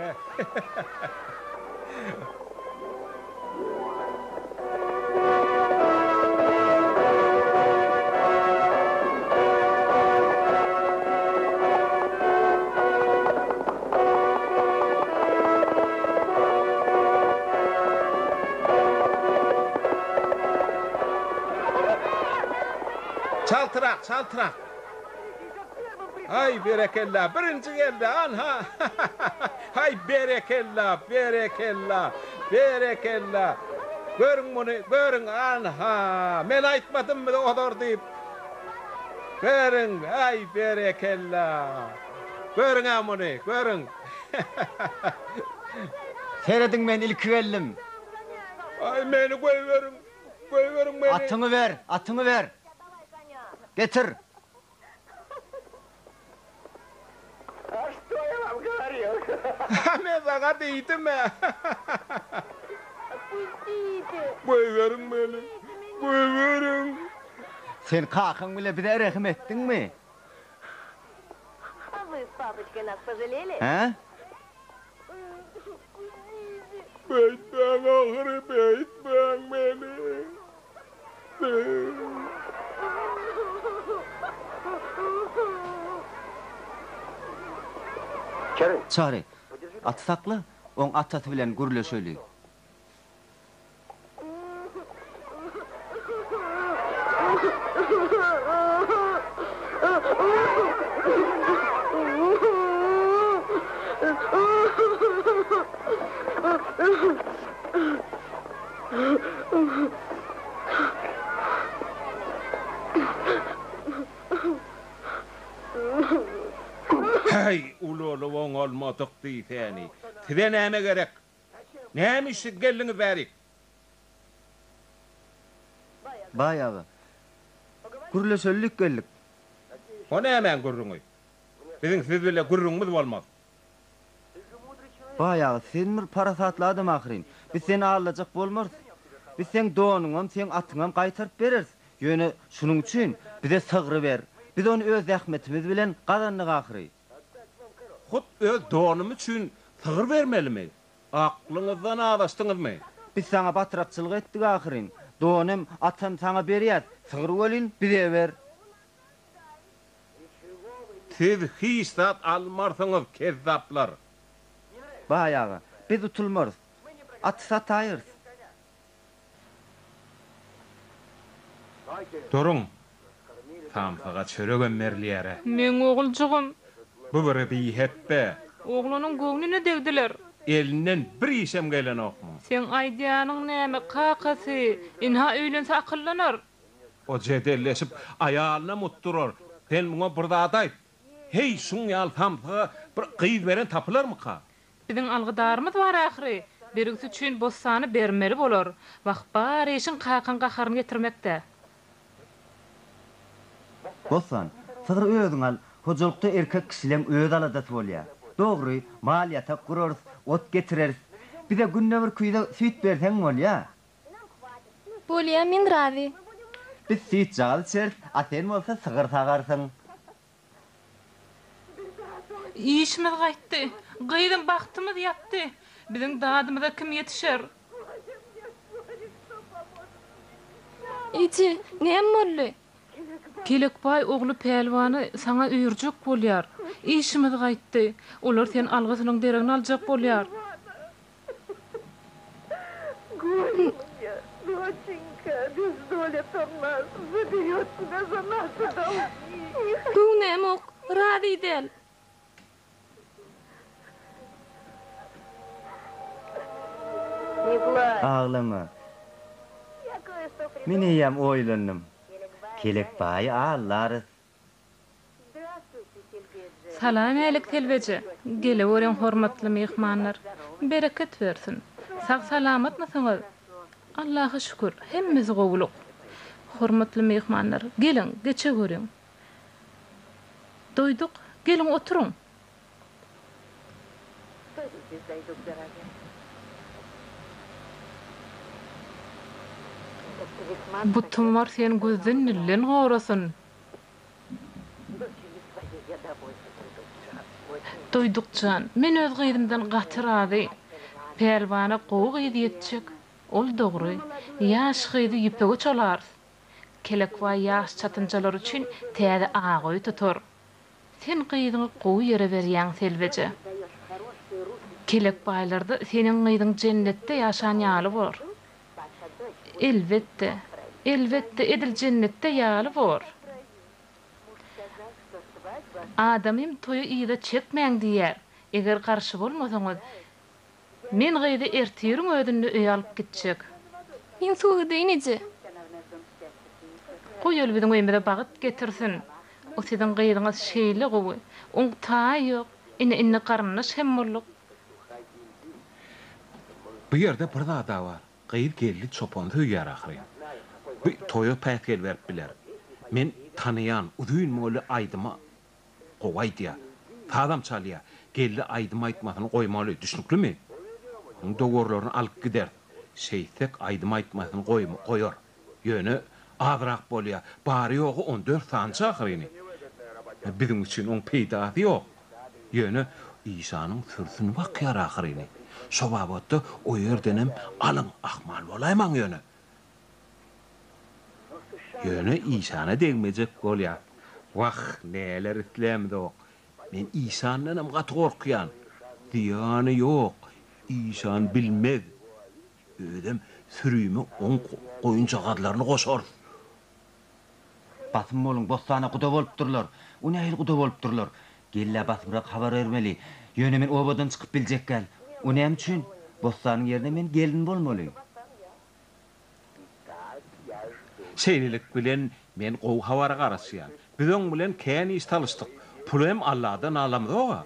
Çaltırak. Ay berekella, birinci geldi anha. Hay berekella. berekella. Görün bunu, görün anha. Men aytmadım mı o kadar deyip. Görün, ay berekella. Görün amını, görün. Seyredin men ilkivellim. Ay meni koyverin meni. Atını ver. Getir. Men sana deydim mi? Koyverin meni, koyverin. Sen kalkın bile bir de rahim ettin mi? А вы с папочкой нас пожалели? He? Beytben ahırı beytben beni. Çare. At sakla. On atı bilen gurle söyleyeyim. Hey ululu on olmadık deyteni. Tide näme gerek? Näme işi gelini berik? Bayağı. Gurle söylük geldik. O näme gurruňy? Bizim siz bile gurruňmyz bolmaz. Bayağı sen bir parasatlı adam ahirin. Biz seni ağırlayacak bolmaz. Biz sen doğunuňam, sen atıňam qaytarıp bereriz. Ýöne şunun üçin bize sığırı ver. Biz onu öz zähmetimiz bilen gazandyk ahiri. Hut öz doğunum üçün sığır vermelimi? Aklyňyzdan adaşdyňyzmy? Biz sana batırakçılık etdik ahirin. Doğunum atam sana berýär. Sığır bolin bize ver. Siz hisat almarsyňyz kezzaplar. Bayağı. Biz tutulmarız. Atı satayırız. Durun. Tam fakat çöregen merliýär. Men oğulcugum. Bu bir biheppe. Oğlunun göňüne degdiler. Elinden bir işem gelen okmu. Sen aýdýanyň näme kakasy, inha öýlense akyllanar. O jedelleşip ayalına mutturur. Sen buna burada adayıp. Hey şun yal tampa bir kıyız veren tapılar mı ka? Biziň algydarymyz bar ahiri. Birisi üçin bossany bermeli bolar. Wagt bar eşin kakan gaharyny getirmekde. Bossan, sığır özüň al. Hojulukda erkek kişilen öz aladatı bolýar. Dogry, mal yatak kurarys, ot getireriz. Bize günne bir küýde süýt berseň bolýar. Bolýa men razy. Biz süýt jagal içeriz, aten bolsa sığır sagarsyň. İşimiz gaýtdy. Gyýdym bagtymyz ýatdy. Biziň dadymyza kim ýetişer? Iti, näme boldy? Kelekbay ogly pelwany sana üýürjek bolýar. İşimiz gaýtdy. Olar sen algysynyň deregini aljak bolýar. Доченька, бездолет нас заберет тебя за наши долги. Bu näme ok? Razy del. Не плачь. Ağlama. Я кое-что придумала. Men ýam oýlanyp. Kelek baý ağlarys. Здравствуйте, Сильведжи. Salam elik telbeje. Gele boren hormatly mehmanlar. Bereket versin. Sag salamatmysyňyz? Allaha şükür. Hemmemiz gowuluk. Hormatly mehmanlar, gelin, geçe görün. Doyduk. Gelin oturun. Садитесь, зайду, дорогая. Это весьма Bu tumar sen gözden nillen gorasyn. дочери своей я довольствуюсь. Очень. Doydukcan, men öz gyýdymdan gatyrady. Pelwana gowy ýetjek. Ol dogry. Ýaş gyýdy ýipege çalar. Kelek we ýaş çatynjalar üçin täze agoý tutur. Sen gyýdyňy gowy ýere berýän selbeje. Kelek baýlarda seniň gyýdyň jennetde ýaşan ýaly bor. Elbetde, elbetde edil jennetde ýaly bor. Adamym toýu ýyda çekmäň diýär. Eger garşy bolmasaňyz, Men gaýdy ertiýeriň ödünni öýe alyp gitjek. Men suwy deýniji. Goýal biziň öýmede bagyt getirsin. O sizin gaýdyňyz şeýle gowy. Oň taý ýok. Inne garynlaş hem bolluk. Bu ýerde bir zada bar. Gaýır geldi çopan höýär ahry. Bu toýa päkel berip biler. Men tanayan uduýun moly aýdyma gowaýdy. Adam çalýa. Geldi aýdyma aýtmasyny goýmaly, düşnüklimi? Oň dogorlaryny alyp gider. Şeýsek aýdyma aýtmasyny goýar. Ýöne azrak bolýar. Bary ýogy 14 sança ahryny. Bizim üçin oň peýdasy ýok. Ýöne İsa'nın sırsyny bakýar ahryny. Şobabatda o ýerdenem alyň ahmal bolaýman ýöne. Ýöne İsa'na degmejek bolýar. Wah, näler islemdi o. Men İsa'ndan gaty gorkýan. Diýany ýok. İsa'ny bilmez. Ödem sürüými oň goýunçagadlaryny goşar. Basym bolun, bostana guda bolup durlar. O nähil guda bolup durlar. Gelle basymrak habar bermeli. Ýöne men obadan çykyp biljek gel. O näme üçin? Bostanyň ýerine men gelin bolmaly. Şeýlelik bilen men gowy hawara garaşýan. Biziň bilen kän iş talışdyk. Pul hem Allahdan alamdy o.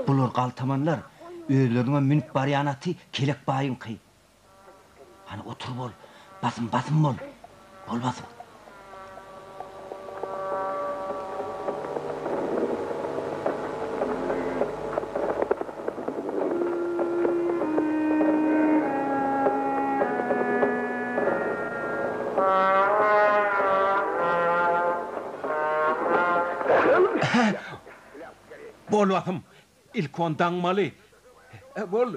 Bular galtamanlar, öýlerine minip barýanaty kelek baýynky. Hani otur bol, basym bol. Bol basym. Bol basym. İlk on daňmaly. Bol,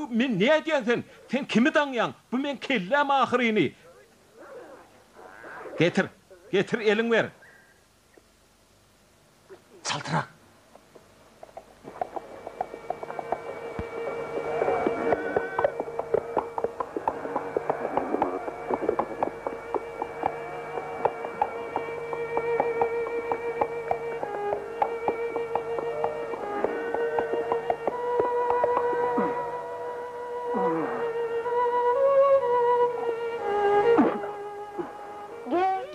men näe diýensen? Sen kimi daňýan? Bu men kellem ahryny. Getir eliň ber. Çaltyrak.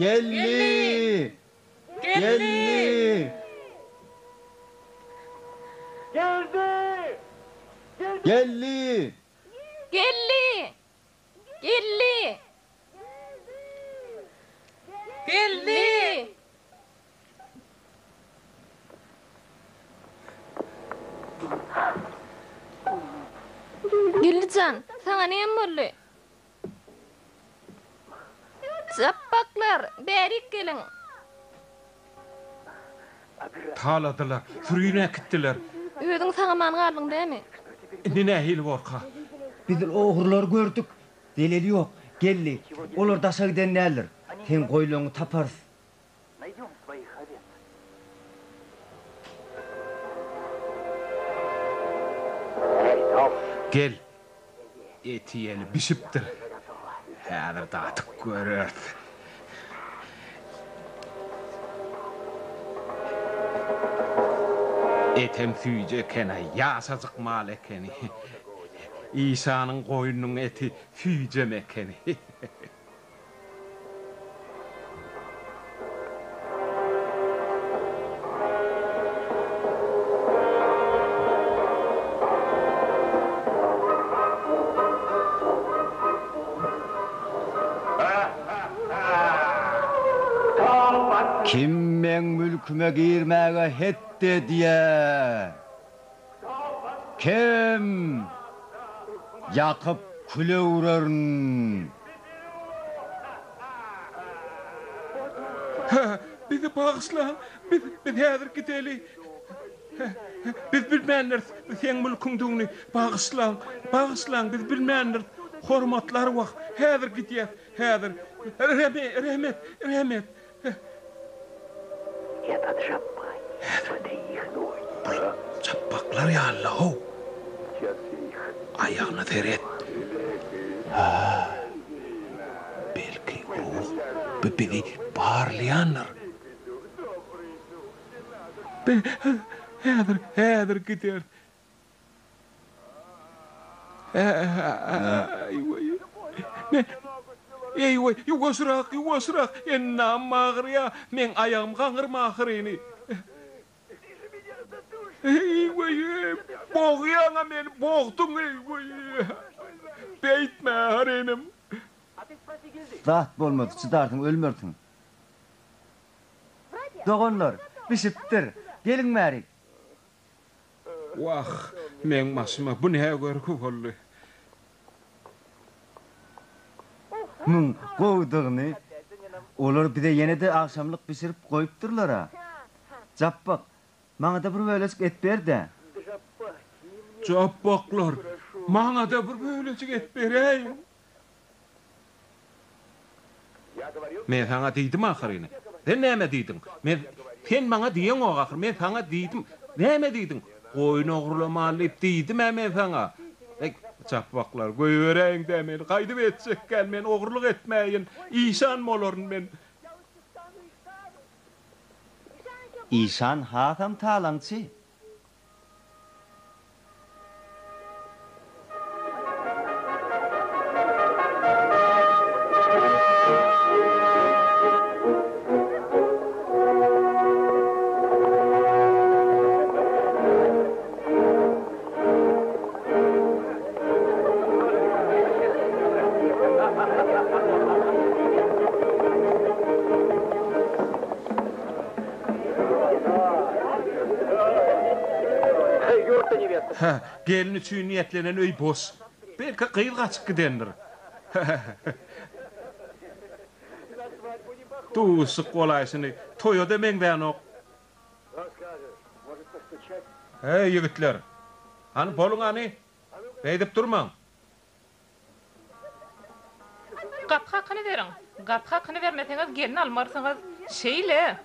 Gelli! Gelli! Geldi! Gelli! Gelli! Gelli! Gelli! Gellican, sana näme boldy? Zappaklar, berik gelin. Taladylar, sürüýüne gitdiler. Öýüň saňa man galdyň dämi? Nähil gorka. Biz oğurlar gördük. Delili yok. Gelli. Olar daşa giden näler? Sen goýluňy taparys. Gel. Etiyeli bişipdir. Häzir datyk görür. Etem süýje kene, ýaşazyk mal ekeni. İsa'nın goýunyň eti süýjem ekeni. Kim men mülküm ölüme girmeye hette diye. Kim yakıp küle uğrarın. Bizi bağışlan, biz häzir gideli. Biz bilmänler, sen mülküňdüňni bağışlan, biz bilmänler. Hormatlar wagt, häzir gidýär, häzir. Rahmet. Çapaklar ya Allah. Ayağını teret. Belki ruh beni bağırlayanlar. Häzir gider. Eyvay, yuvasırak, ennam ağrıya, men ayağım kaŋırmaxırını. Eyvay, boğuyana men boğdun eyvay. Beytme harenim. Zat bolmadı, çıdardın, ölmürdün. Doğanlar, bişiptir, gelin märik. Vah, men maşyma bu näme görkü boldy. Mün goýdygyny, olar bize yine de akşamlık pişirip koyupdurlar ha. Jappak, maňa da bir bölecik et ber de. Çapaklar, maňa da bir bölecik et bereýin. Men sana diýdim ahyryny. Sen näme diýdin? Sen maňa diýen o ahyr, men sana diýdim. Näme diýdin? Goýun oğurlamalyp diýdim men sana. Çapaklar goýbereň de men gaýdyp etsek gel men oğurluk etmeýin. İşan bolaryn men. İşan hakam talaňçy. Gelin üçün niyetlenen öy boş. Belki kıyıl kaçık gidendir. Tuğusuk olaysını toyo demengden ok. Hey yigitler. Hani bolun hani? Beydip durmaň. Gapy hakyny beriň. Gapy hakyny bermeseňiz gelin almarsyňyz. Şeýle.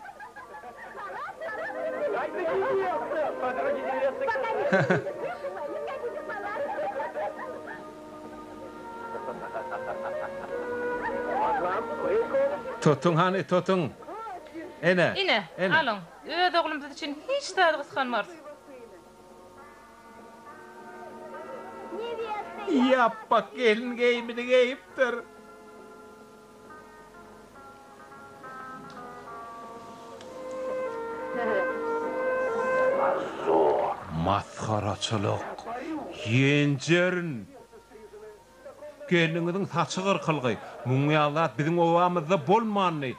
Tutun hani tutun. Ene. Alın. Öz oğlumuz için hiç dadı kıskanmaz. Yap bak gelin giyimini giyiptir. Maskaraçılık. Yencerin. Geliniňiň saçy gyrkylgy. Muňýalar biziň owamyzda bolmanly.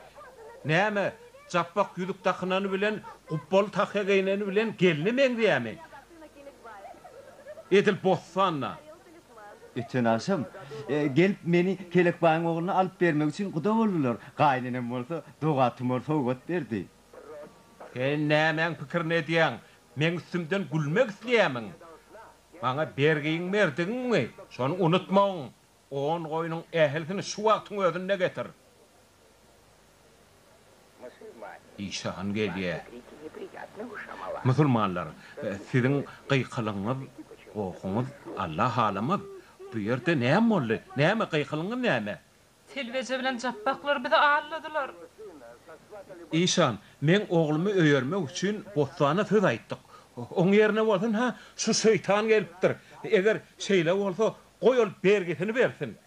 Näme? Çappak ýüzük takynany bilen, gubbal takya giýneni bilen gelini meňdiýämi? Edil bossanna. Ütün aşım, gelip meni kelek baýyň oğluna alıp bermek için guda boldular. Gaýnenem bolsa, dogatym bolsa ogat berdi. Sen nämeň pikirini edýäň? Men üstümden gülmek isleýämiň. Maňa bergiň berdiňmi? Şonu unutmaň. On goýunyň ählisini şu wagtyň özünde getir. İşan gelýär. Musulmanlar, siziň gıykylyňyz, gokuňyz Allah halamaz. Bu ýerde näme boldy? Näme gıykylyňyz näme? Telveje bilen jappaklar bizi ağırladılar. İşan, men oğlumy öýermek üçin bostana söz aýtdyk. Oň ýerine bolsun ha, şu şeytan gelipdir. Eger şeýle bolsa, goýul bergisini bersin.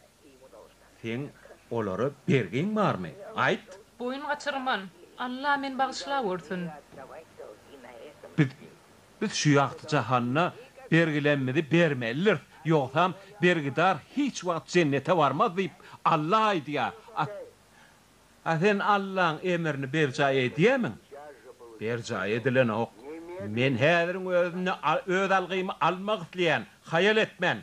Sen olary bergin barmy? Aýt. Boyun gaçyrman. Allah men bagışla görsün. Biz şu ýagty jahanna bergilenmedi bermeliler. Ýoksam bergidar hiç wagt jennete barmaz diýip Allah aýdýar. Sen Allah'ın emrini berca ediyemem. berja edilen ok. Men häzirin özüne öz algymy almak isleýän, hayal etmän.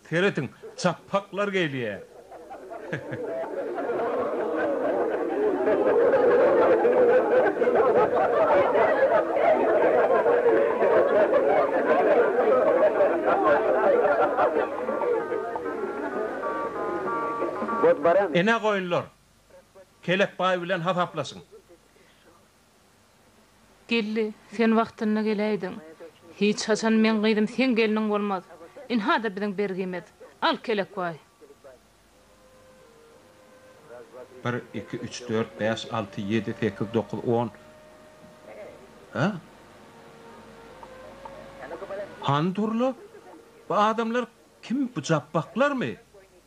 Seretin çapaklar gelýär. Ene goýunlar. Kelek bay bilen hasaplasyn. Gelli, sen wagtyna geleýdin. Hiç haçan men gyýdym sen gelniň bolmaz. Inha da biziň bergimet. Al kelek bay. 1, 2, 3, 4, 5, 6, 7, 8, 9, 10. Ha? Han turlu? Bu adamlar kim bu jabbaklar mı?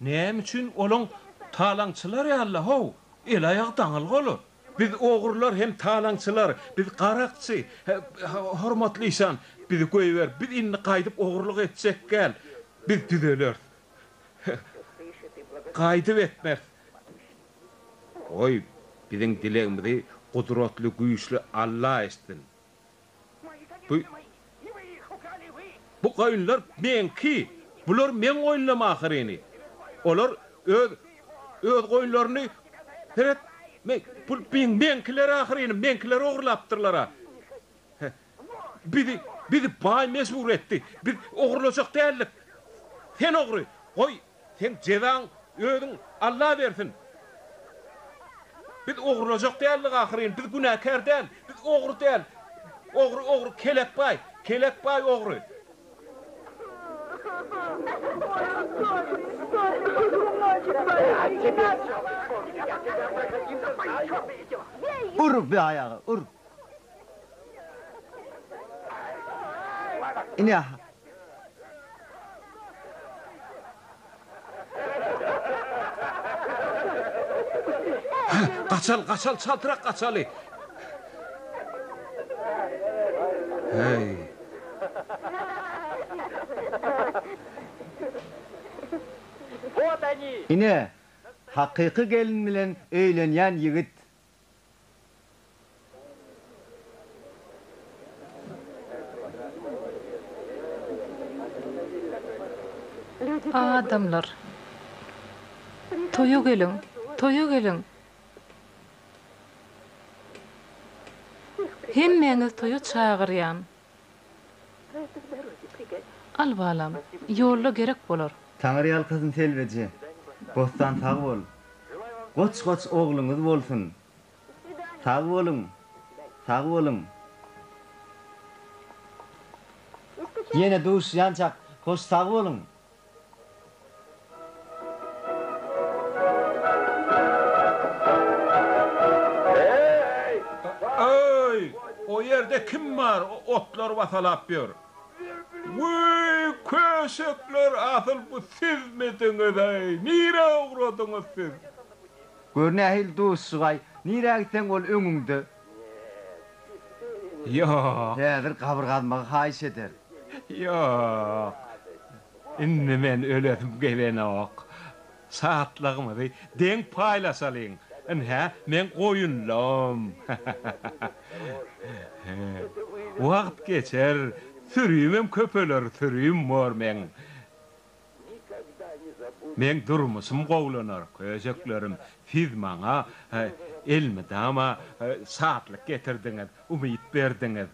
Näme üçin olaň talaňçylar ýaly ho? El aýagy daňyl golar. Biz ogurlar hem talaňçylar, biz garakçy, hormatly insan, bizi goýber, biz inni gaýdyp ogurluk etsek gel. Biz düzeler. Gaýdyp etmek. Oy, biziň dilegimizi gudratly, güýçli Allah estin. Bu goýunlar menki, bular men oýnlamagyryny. Olar öz goýunlaryny heret bu menkiler ahyryny, menkiler ogurlapdyrlar. Bizi bay mezbur etdi. Biz ogurlajak däldik. Sen ogry, goý, sen jezaň özüň Allah bersin. Biz ogurlajak däldik ahyryny, biz günäkär däl, biz ogry däl. Ogry kelek bay ogry. Ur bir ayağı, ur. İne. Kaçal, çaltırak kaçalı. Hey. İne. Hakyky gelin bilen öýlenýän ýigit. Adamlar. Toýa gelin. Hemmeňiz toýa çagyrýan. Al balam, ýolda gerek bolar. Taňry ýalkyzyn selbeji. Bostan sag bol. Goç ogluňyz bolsun. Sag bolun. Ýene duş ýançak, goç sag bolun. O yerde kim var? Otlar vasalap ýör. Vay, köşekler asıl bu siz midiňiz ey? Nire oguradyňyz siz? Görne ahil duş sugay. Nire gitsen ol öňüňde. Ýok. Häzir gabrgadmagy haýyş eder. Ýok. Inni men öledim gelenok. Saatlagymy deň paýlasalyň. Hä, men goýunlam. Wagt geçer, sürüýüm köpeler, sürüýüm var men. Men durmuşum gowlanar, köjeklerim, siz maňa elmidama saatlyk getirdiňiz, umyt berdiňiz.